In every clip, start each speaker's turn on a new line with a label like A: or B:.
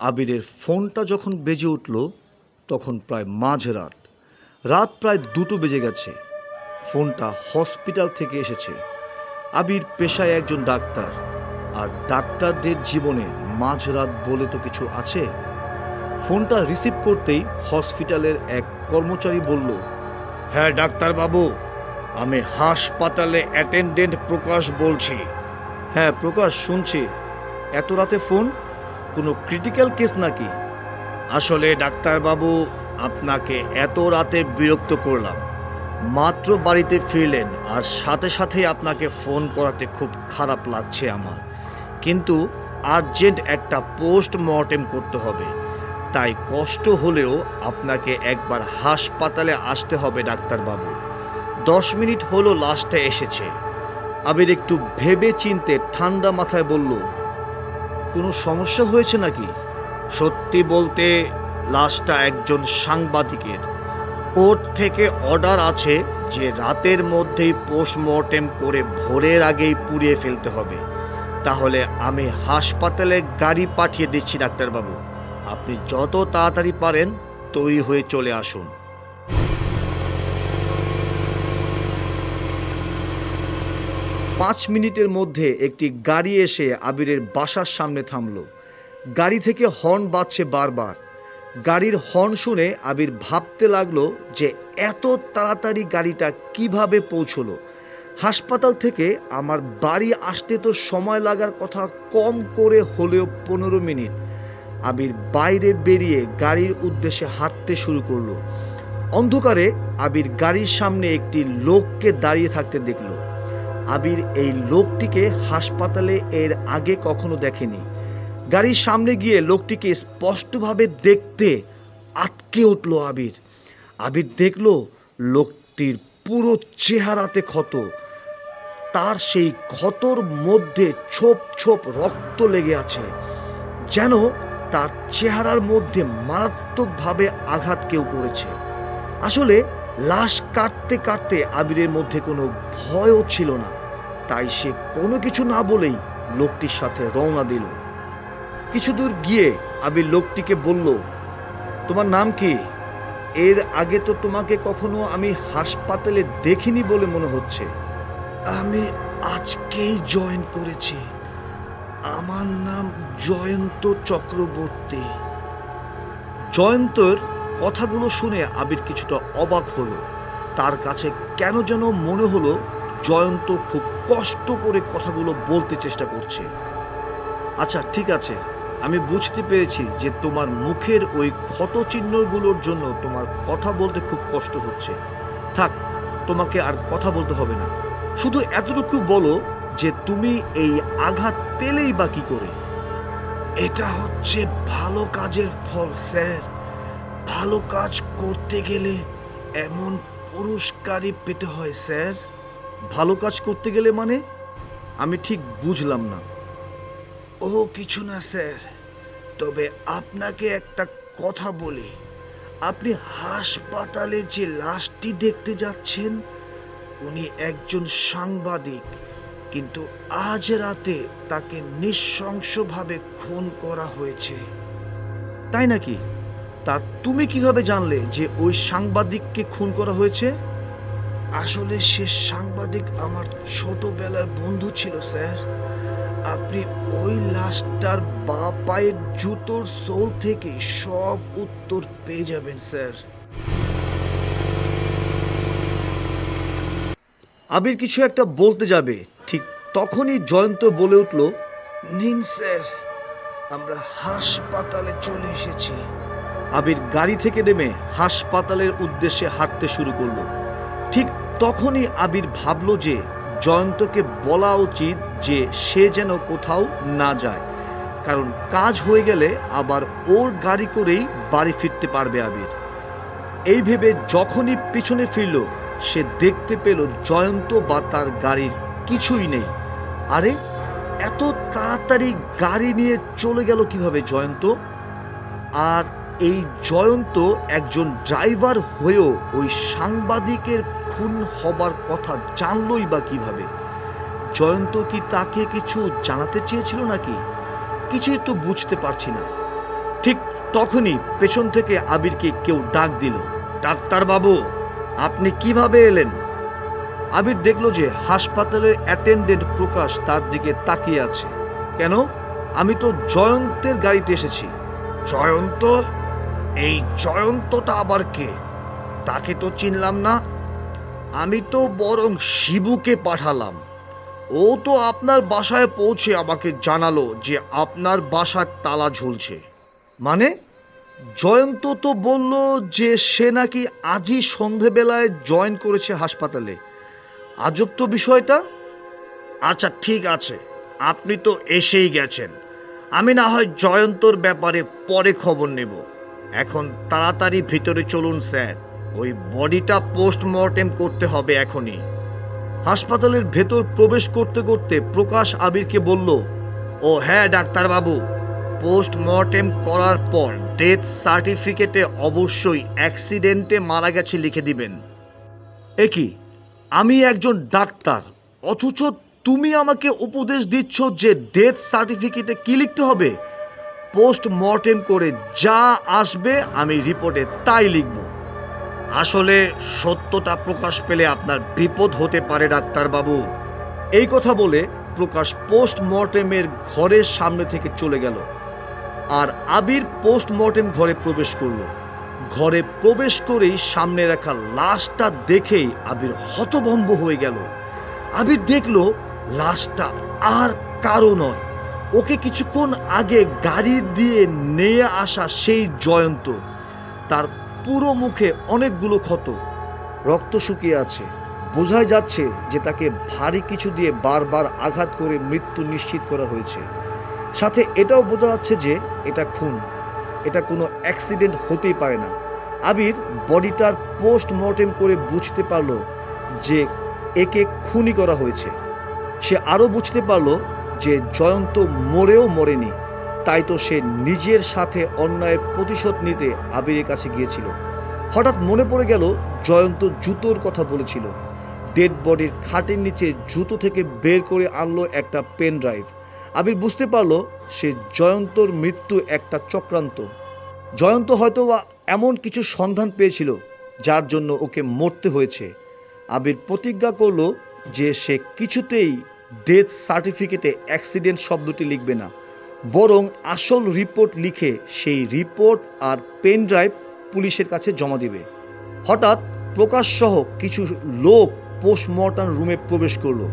A: আবিরের ফোনটা যখন বেজে উঠল তখন প্রায় মাঝরাত। রাত প্রায় 2টো বেজে গেছে। ফোনটা হসপিটাল থেকে এসেছে। আবির পেশায় একজন ডাক্তার, আর ডাক্তারদের জীবনে মাঝরাত বলে তো কিছু আছে। ফোনটা রিসিভ করতেই হসপিটালের এক কর্মচারী বলল, হ্যাঁ ডাক্তারবাবু, আমি হাসপাতালে অ্যাটেন্ডেন্ট প্রকাশ বলছি। হ্যাঁ প্রকাশ, শুনছি। এত রাতে ফোন? কোনো ক্রিটিক্যাল কেস নাকি? আসলে ডাক্তারবাবু, আপনাকে এত রাতে বিরক্ত করলাম। মাত্র বাড়িতে ফিরলেন আর সাথে সাথেই আপনাকে ফোন করাতে খুব খারাপ লাগছে আমার, কিন্তু আর্জেন্ট একটা পোস্টমর্টেম করতে হবে, তাই কষ্ট হলেও আপনাকে একবার হাসপাতালে আসতে হবে ডাক্তারবাবু। 10 মিনিট হলো লাশটা এসেছে। আবির একটু ভেবে চিনতে ঠান্ডা মাথায় বলল, কোনো সমস্যা হয়েছে নাকি? সত্যি বলতে লাশটা একজন সাংবাদিকের। কোর্ট থেকে অর্ডার আছে যে রাতের মধ্যেই পোস্টমর্টেম করে ভোরের আগেই পুড়িয়ে ফেলতে হবে। তাহলে আমি হাসপাতালে গাড়ি পাঠিয়ে দিচ্ছি ডাক্তারবাবু, আপনি যত তাড়াতাড়ি পারেন তৈরি হয়ে চলে আসুন। 5 মিনিটের মধ্যে একটি গাড়ি এসে আবিরের বাসার সামনে থামলো। গাড়ি থেকে হর্ন বাজছে বারবার। গাড়ির হর্ন শুনে আবির ভাবতে লাগলো যে এত তাড়াতাড়ি গাড়িটা কিভাবে পৌঁছলো। হাসপাতাল থেকে আমার বাড়ি আসতে তো সময় লাগার কথা কম করে হলেও 15 মিনিট। আবির বাইরে বেরিয়ে গাড়ির উদ্দেশ্যে হাঁটতে শুরু করলো। অন্ধকারে আবির গাড়ির সামনে একটি লোককে দাঁড়িয়ে থাকতে দেখলো। আবির এই লোকটিকে হাসপাতালে এর আগে কখনো দেখেনি। গাড়ির সামনে গিয়ে লোকটিকে স্পষ্টভাবে দেখতে আটকে উঠল আবির। আবির দেখল লোকটির পুরো চেহারাতে ক্ষত। তার সেই ক্ষতর মধ্যে ছোপ ছোপ রক্ত লেগে আছে, যেন তার চেহারার মধ্যে মারাত্মকভাবে আঘাত কেউ করেছে। আসলে লাশ কাটতে কাটতে আবিরের মধ্যে কোনো ভয়ও ছিল না, তাই সে কোনো কিছু না বলেই লোকটির সাথে রওনা দিল। কিছু দূর গিয়ে আবির লোকটিকে বলল, তোমার নাম কি? এর আগে তো তোমাকে কখনো আমি হাসপাতালে দেখিনি বলে মনে হচ্ছে। আমি আজকেই জয়েন করেছি। আমার নাম জয়ন্ত চক্রবর্তী। জয়ন্তর কথাগুলো শুনে আবির কিছুটা অবাক হলো। তার কাছে কেন যেন মনে হলো জয়ন্ত খুব কষ্ট করে কথাগুলো বলতে চেষ্টা করছে। আচ্ছা ঠিক আছে, আমি বুঝতে পেরেছি যে তোমার মুখের ওই ক্ষত চিহ্নগুলোর জন্য তোমার কথা বলতে খুব কষ্ট হচ্ছে। থাক, তোমাকে আর কথা বলতে হবে না। শুধু এতটুকু বলো যে তুমি এই আঘাত পেলেই বা কি করে? এটা হচ্ছে ভালো কাজের ফল স্যার। ভালো কাজ করতে গেলে এমন পুরস্কারই পেতে হয় স্যার। ভালো কাজ করতে গেলে মানে? আমি ঠিক বুঝলাম না। ও কিছু না স্যার, তবে আপনাকে একটা কথা বলি। আপনি হাসপাতালে যে লাশটি দেখতে যাচ্ছেন, উনি একজন সাংবাদিক, কিন্তু আজ রাতে তাকে নৃশংসভাবে খুন করা হয়েছে। তাই নাকি? তা তুমি কিভাবে জানলে যে ওই সাংবাদিককে খুন করা হয়েছে? আসলে সে সাংবাদিক আমার ছোটবেলার বন্ধু ছিল স্যার। আপনি ওই লাশটার বা পায়ের জুতোর সোল থেকে সব উত্তর পেয়ে যাবেন স্যার। আবির কিছু একটা বলতে যাবে, ঠিক তখনই জয়ন্ত বলে উঠল, নিন স্যার, আমরা হাসপাতালে চলে এসেছি। আবির গাড়ি থেকে নেমে হাসপাতালের উদ্দেশ্যে হাঁটতে শুরু করলো। ঠিক তখনই আবির ভাবলো যে জয়ন্তকে বলা উচিত যে সে যেন কোথাও না যায়, কারণ কাজ হয়ে গেলে আবার ওর গাড়ি করেই বাড়ি ফিরতে পারবে আবির। এই ভেবে যখনই পিছনে ফিরল, সে দেখতে পেল জয়ন্ত বা তার গাড়ির কিছুই নেই। আরে এত তাড়াতাড়ি গাড়ি নিয়ে চলে গেল কিভাবে জয়ন্ত? আর এই জয়ন্ত একজন ড্রাইভার হয়েও ওই সাংবাদিকের খুন হবার কথা জানলই বা কিভাবে? জয়ন্ত কি তাকে কিছু জানাতে চেয়েছিল নাকি? কিছুই তো বুঝতে পারছি না। ঠিক তখনই পেছন থেকে আবিরকে কেউ ডাক দিল, ডাক্তার বাবু, আপনি কিভাবে এলেন? আবির দেখল যে হাসপাতালের অ্যাটেন্ডেন্ট প্রকাশ তার দিকে তাকিয়ে আছে। কেন? আমি তো জয়ন্তের গাড়িতে এসেছি। জয়ন্ত? এই জয়ন্তটা আবার কে? তাকে তো চিনলাম না। আমি তো বরং শিবুকে পাঠালাম। ও তো আপনার বাসায় পৌঁছে আমাকে জানালো যে আপনার বাসার তালা ঝুলছে। মানে? জয়ন্ত তো বলল যে সে নাকি আজই সন্ধেবেলায় জয়েন করেছে হাসপাতালে। আজব তো বিষয়টা। আচ্ছা ঠিক আছে, আপনি তো এসেই গেছেন, আমি না হয় জয়ন্তর ব্যাপারে পরে খবর নেব। এখন তাড়াতাড়ি ভিতরে চলুন স্যার, ওই বডিটা পোস্টমর্টেম করতে হবে এখনই। হাসপাতালের ভেতর প্রবেশ করতে করতে প্রকাশ আবিরকে বলল, ও হ্যাঁ ডাক্তারবাবু, পোস্টমর্টেম করার পর ডেথ সার্টিফিকেটে অবশ্যই অ্যাক্সিডেন্টে মারা গেছে লিখে দিবেন। এ কি, আমি একজন ডাক্তার, অথচ তুমি আমাকে উপদেশ দিচ্ছ যে ডেথ সার্টিফিকেটে কি লিখতে হবে? পোস্টমর্টেম করে যা আসবে আমি রিপোর্টে তাই লিখব। আসলে সত্যটা প্রকাশ পেলে আপনার বিপদ হতে পারে ডাক্তারবাবু। এই কথা বলে প্রকাশ পোস্টমর্টেমের ঘরের সামনে থেকে চলে গেল। আর আবির পোস্টমর্টেম ঘরে প্রবেশ করলো। ঘরে প্রবেশ করেই সামনে রাখা লাশটা দেখেই আবির হতভম্ব হয়ে গেল। আবির দেখলো লাশটা আর কারো নয়, ওকে কিছুক্ষণ আগে গাড়ি দিয়ে নিয়ে আসা সেই জয়ন্ত। তার পুরো মুখে অনেকগুলো ক্ষত, রক্ত শুকিয়ে আছে। বোঝাই যাচ্ছে যে তাকে ভারী কিছু দিয়ে বারবার আঘাত করে মৃত্যু নিশ্চিত করা হয়েছে। সাথে এটাও বোঝা যাচ্ছে যে এটা খুন, এটা কোনো অ্যাক্সিডেন্ট হতেই পারে না। আবির বডিটার পোস্টমর্টেম করে বুঝতে পারলো যে একে খুনই করা হয়েছে। সে আরও বুঝতে পারলো যে জয়ন্ত মরেও মরেনি, তাই তো সে নিজের সাথে অন্যায়ের প্রতিশোধ নিতে আবিরের কাছে গিয়েছিল। হঠাৎ মনে পড়ে গেল জয়ন্ত জুতোর কথা বলেছিল। ডেড বডির খাটের নিচে জুতো থেকে বের করে আনলো একটা পেন ড্রাইভ। আবির বুঝতে পারলো সে জয়ন্তর মৃত্যু একটা চক্রান্ত। জয়ন্ত হয়তো এমন কিছু সন্ধান পেয়েছিল যার জন্য ওকে মরতে হয়েছে। আবির প্রতিজ্ঞা করলো যে সে কিছুতেই ডেথ সার্টিফিকেটে অ্যাক্সিডেন্ট শব্দটি লিখবে না, বরং আসল রিপোর্ট লিখে সেই রিপোর্ট আর পেন ড্রাইভ পুলিশের কাছে জমা দিবে। হঠাৎ প্রকাশ সহ কিছু লোক পোস্টমর্টম রুমে প্রবেশ করলো।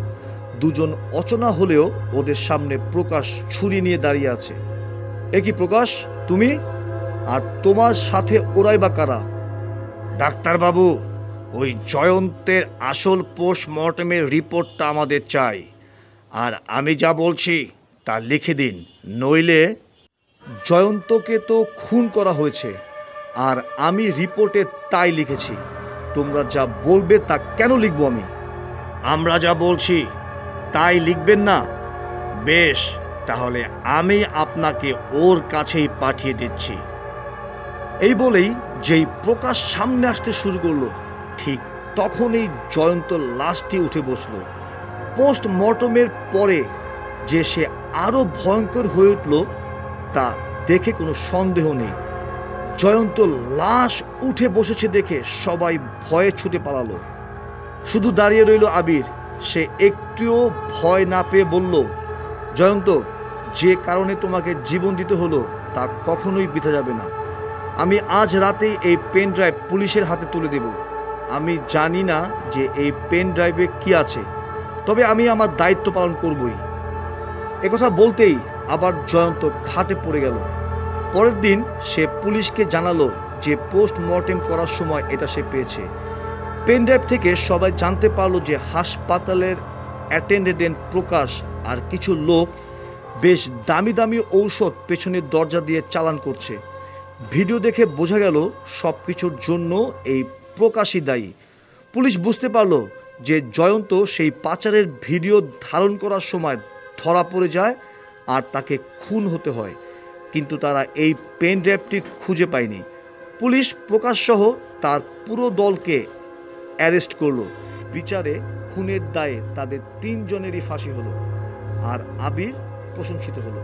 A: দুজন অচেনা হলেও ওদের সামনে প্রকাশ ছুরি নিয়ে দাঁড়িয়ে আছে। এ কি প্রকাশ, তুমি? আর তোমার সাথে ওরাই বা কারা? ডাক্তারবাবু, ওই জয়ন্তের আসল পোস্টমর্টমের রিপোর্টটা আমাদের চাই, আর আমি যা বলছি তা লিখে দিন, নইলে। জয়ন্তকে তো খুন করা হয়েছে, আর আমি রিপোর্টে তাই লিখেছি। তোমরা যা বলবে তা কেন লিখবো আমি? আমরা যা বলছি তাই লিখবেন না? বেশ, তাহলে আমি আপনাকে ওর কাছেই পাঠিয়ে দিচ্ছি। এই বলেই যেই প্রকাশ সামনে আসতে শুরু করলো, ঠিক তখনই জয়ন্ত লাশটি উঠে বসলো। পোস্টমর্টমের পরে যে সে আরো ভয়ঙ্কর হয়ে উঠল তা দেখে কোনো সন্দেহ নেই। জয়ন্ত লাশ উঠে বসেছে দেখে সবাই ভয়ে ছুটে পালালো। শুধু দাঁড়িয়ে রইল আবির। সে একটুও ভয় না পেয়ে বলল, জয়ন্ত, যে কারণে তোমাকে জীবন দিতে হলো তা কখনোই বৃথা যাবে না। আমি আজ রাতেই এই পেন ড্রাইভ পুলিশের হাতে তুলে দেব। আমি জানি না যে এই পেন ড্রাইভে কি আছে, তবে আমি আমার দায়িত্ব পালন করবই। একথা বলতেই আবার জয়ন্ত খাটে পড়ে গেল। পরের দিন সে পুলিশকে জানালো যে পোস্টমর্টেম করার সময় এটা সে পেয়েছে। পেন ড্রাইভ থেকে সবাই জানতে পারলো যে হাসপাতালের অ্যাটেন্ডেন্ট প্রকাশ আর কিছু লোক বেশ দামি দামি ঔষধ পেছনের দরজা দিয়ে চালান করছে। ভিডিও দেখে বোঝা গেল সব কিছুর জন্য এই প্রকাশই দায়ী। পুলিশ বুঝতে পারলো যে জয়ন্ত সেই পাচারের ভিডিও ধারণ করার সময় ধরা পড়ে যায় আর তাকে খুন হতে হয়, কিন্তু তারা এই পেন ড্রাইভটি খুঁজে পায়নি। পুলিশ প্রকাশ সহ তার পুরো দলকে অ্যারেস্ট করলো। বিচারে খুনের দায়ে তাদের 3 জনেরই ফাঁসি হলো, আর আবির প্রশংসিত হলো।